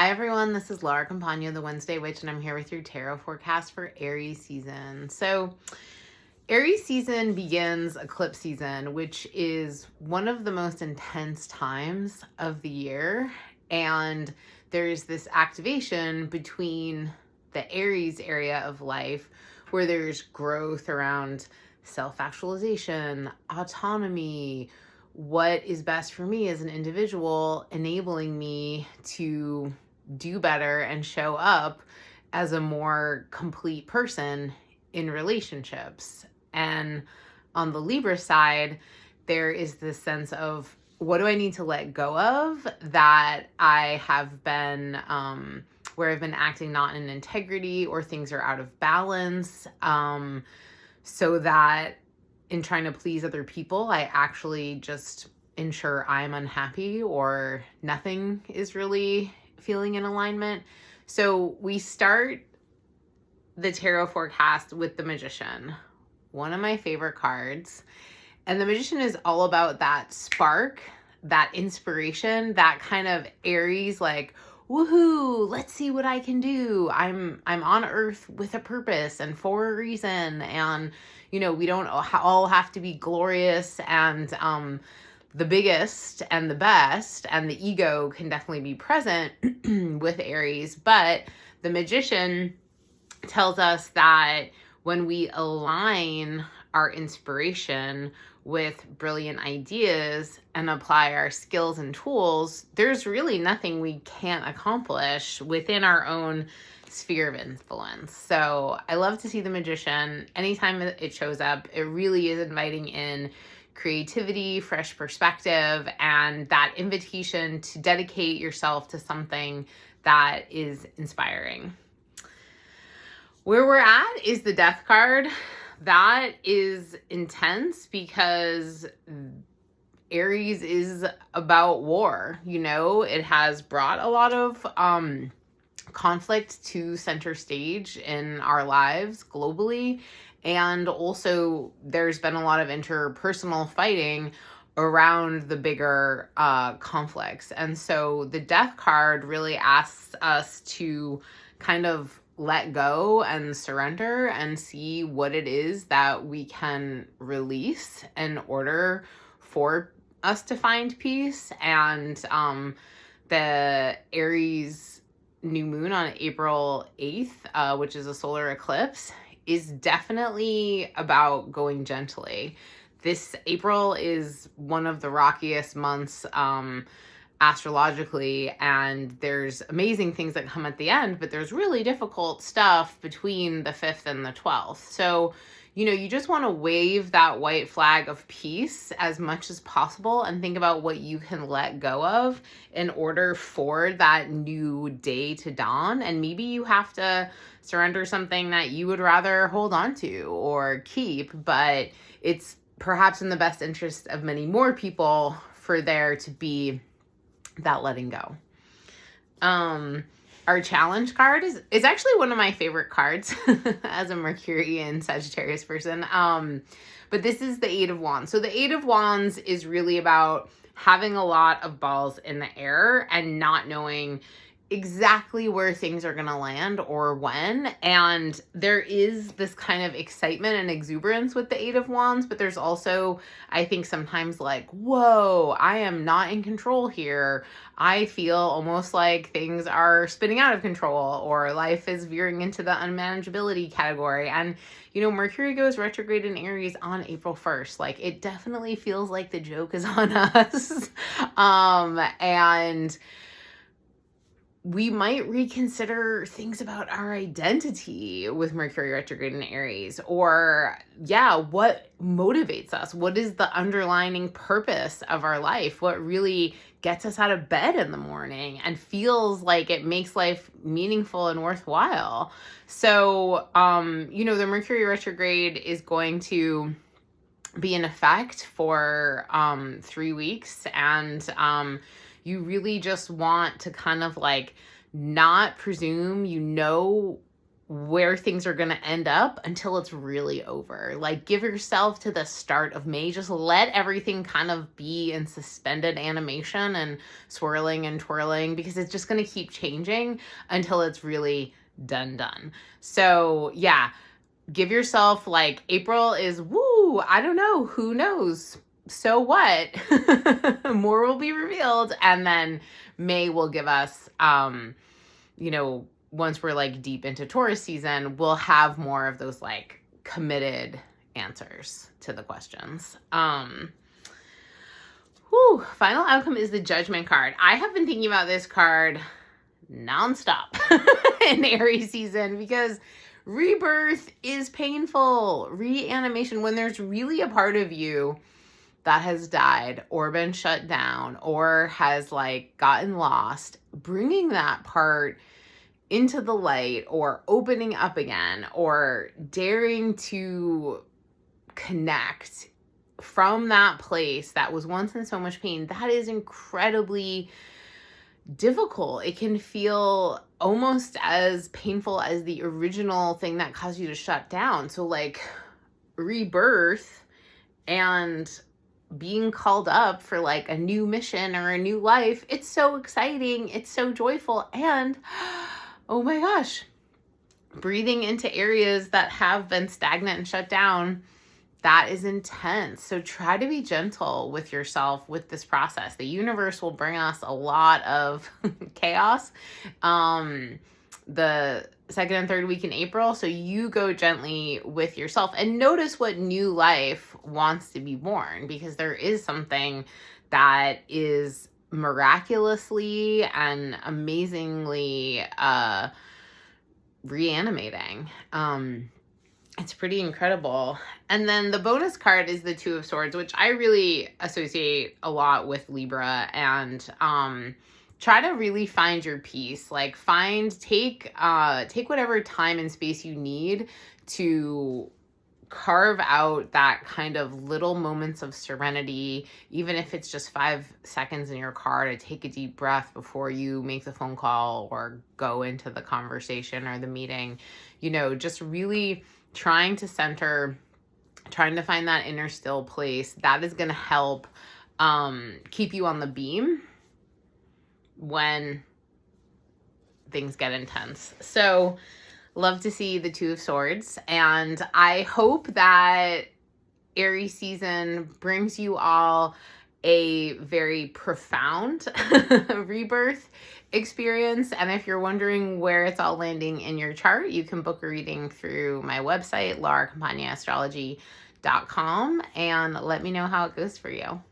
Hi everyone, this is Laura Campagna, the Wednesday Witch, and I'm here with your tarot forecast for Aries season. So, Aries season begins eclipse season, which is one of the most intense times of the year. And there's this activation between the Aries area of life where there's growth around self-actualization, autonomy, what is best for me as an individual, enabling me to do better and show up as a more complete person in relationships. And on the Libra side, there is this sense of what do I need to let go of that I have been, where I've been acting not in integrity or things are out of balance, so that in trying to please other people, I actually just ensure I'm unhappy or nothing is really feeling in alignment. So we start the tarot forecast with the Magician, one of my favorite cards. And the Magician is all about that spark, that inspiration, that kind of Aries, like, woohoo, let's see what I can do. I'm on earth with a purpose and for a reason. And, you know, we don't all have to be glorious and the biggest and the best, and the ego can definitely be present with Aries. But the Magician tells us that when we align our inspiration with brilliant ideas and apply our skills and tools, there's really nothing we can't accomplish within our own sphere of influence. So I love to see the Magician. Anytime it shows up, it really is inviting in creativity, fresh perspective, and that invitation to dedicate yourself to something that is inspiring. Where we're at is the Death card. That is intense because Aries is about war. You know, it has brought a lot of conflict to center stage in our lives globally. And also there's been a lot of interpersonal fighting around the bigger conflicts. And so the Death card really asks us to kind of let go and surrender and see what it is that we can release in order for us to find peace. And the Aries new moon on April 8th, which is a solar eclipse, is definitely about going gently. This April is one of the rockiest months astrologically, and there's amazing things that come at the end, but there's really difficult stuff between the 5th and the 12th. So, you know, you just want to wave that white flag of peace as much as possible and think about what you can let go of in order for that new day to dawn. And maybe you have to surrender something that you would rather hold on to or keep, but it's perhaps in the best interest of many more people for there to be that letting go. Our challenge card is actually one of my favorite cards as a Mercury and Sagittarius person. But this is the Eight of Wands. So the Eight of Wands is really about having a lot of balls in the air and not knowing exactly where things are going to land or when. And there is this kind of excitement and exuberance with the Eight of Wands, but there's also, I think, sometimes like, whoa, I am not in control here. I feel almost like things are spinning out of control or life is veering into the unmanageability category. And, you know, Mercury goes retrograde in Aries on April 1st. Like, it definitely feels like the joke is on us. And we might reconsider things about our identity with Mercury retrograde in Aries, or what motivates us? What is the underlying purpose of our life? What really gets us out of bed in the morning and feels like it makes life meaningful and worthwhile? So, you know, the Mercury retrograde is going to be in effect for 3 weeks, and you really just want to kind of like not presume you know where things are going to end up until it's really over. Like, give yourself to the start of May. Just let everything kind of be in suspended animation and swirling and twirling, because it's just going to keep changing until it's really done. So yeah, give yourself, like, April is woo, I don't know, who knows? So what? More will be revealed. And then May will give us, once we're like deep into Taurus season, we'll have more of those like committed answers to the questions. Final outcome is the Judgment card. I have been thinking about this card nonstop in Aries season, because rebirth is painful. Reanimation, when there's really a part of you that has died or been shut down or has like gotten lost, bringing that part into the light or opening up again or daring to connect from that place that was once in so much pain, that is incredibly difficult. It can feel almost as painful as the original thing that caused you to shut down. So like rebirth and being called up for like a new mission or a new life, it's so exciting, it's so joyful, and oh my gosh, breathing into areas that have been stagnant and shut down, that is intense. So try to be gentle with yourself with this process. The universe will bring us a lot of chaos the second and third week in April. So you go gently with yourself and notice what new life wants to be born, because there is something that is miraculously and amazingly reanimating. It's pretty incredible. And then the bonus card is the Two of Swords, which I really associate a lot with Libra, and try to really find your peace. Like take whatever time and space you need to carve out that kind of little moments of serenity, even if it's just 5 seconds in your car to take a deep breath before you make the phone call or go into the conversation or the meeting. Just really trying to center, trying to find that inner still place. That is going to help keep you on the beam when things get intense. So love to see the Two of Swords, and I hope that Aries season brings you all a very profound rebirth experience. And if you're wondering where it's all landing in your chart, you can book a reading through my website, lauracampagnastrology.com, and let me know how it goes for you.